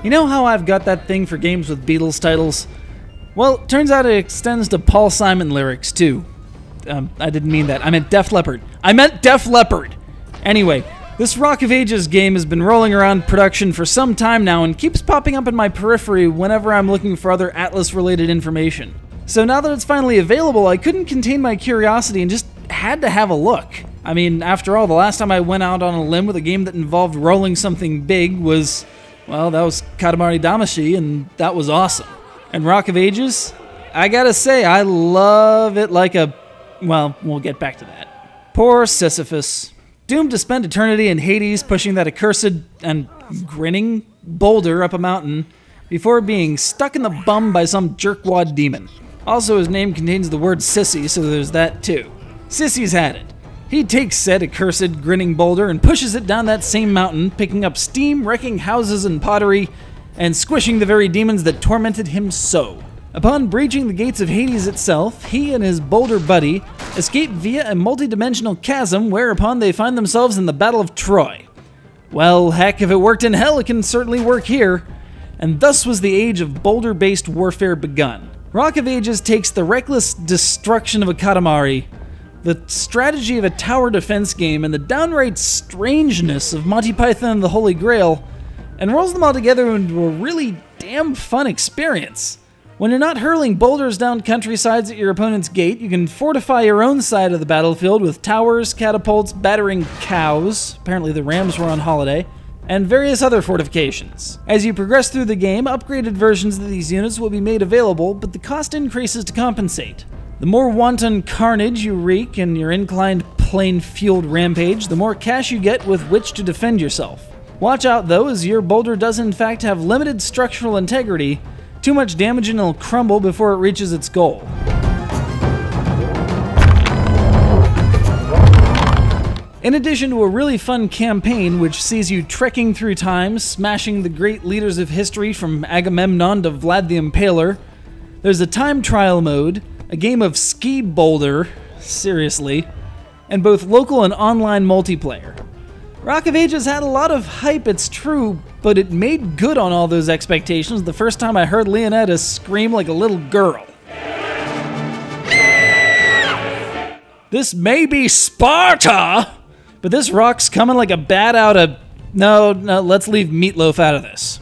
You know how I've got that thing for games with Beatles titles? Well, turns out it extends to Paul Simon lyrics, too. I didn't mean that. I meant Def Leppard. Anyway, this Rock of Ages game has been rolling around production for some time now and keeps popping up in my periphery whenever I'm looking for other Atlus-related information. So now that it's finally available, I couldn't contain my curiosity and just had to have a look. I mean, after all, the last time I went out on a limb with a game that involved rolling something big was, well, that was Katamari Damacy, and that was awesome. And Rock of Ages? I gotta say, I love it like a... well, we'll get back to that. Poor Sisyphus. Doomed to spend eternity in Hades pushing that accursed and grinning boulder up a mountain before being stuck in the bum by some jerkwad demon. Also, his name contains the word sissy, so there's that too. Sissy's had it. He takes said accursed grinning boulder and pushes it down that same mountain, picking up steam, wrecking houses and pottery, and squishing the very demons that tormented him so. Upon breaching the gates of Hades itself, he and his boulder buddy escape via a multi-dimensional chasm, whereupon they find themselves in the Battle of Troy. Well, heck, if it worked in hell, it can certainly work here. And thus was the age of boulder-based warfare begun. Rock of Ages takes the reckless destruction of a Katamari, the strategy of a tower defense game, and the downright strangeness of Monty Python and the Holy Grail, and rolls them all together into a really damn fun experience. When you're not hurling boulders down countrysides at your opponent's gate, you can fortify your own side of the battlefield with towers, catapults, battering cows, apparently the Rams were on holiday, and various other fortifications. As you progress through the game, upgraded versions of these units will be made available, but the cost increases to compensate. The more wanton carnage you wreak in your inclined plane-fueled rampage, the more cash you get with which to defend yourself. Watch out though, as your boulder does in fact have limited structural integrity. Too much damage and it'll crumble before it reaches its goal. In addition to a really fun campaign which sees you trekking through time, smashing the great leaders of history from Agamemnon to Vlad the Impaler, there's a time trial mode, a game of ski boulder, seriously, and both local and online multiplayer. Rock of Ages had a lot of hype, it's true, but it made good on all those expectations the first time I heard Leonetta scream like a little girl. This may be Sparta, but this rock's coming like a bat out of... No, let's leave Meatloaf out of this.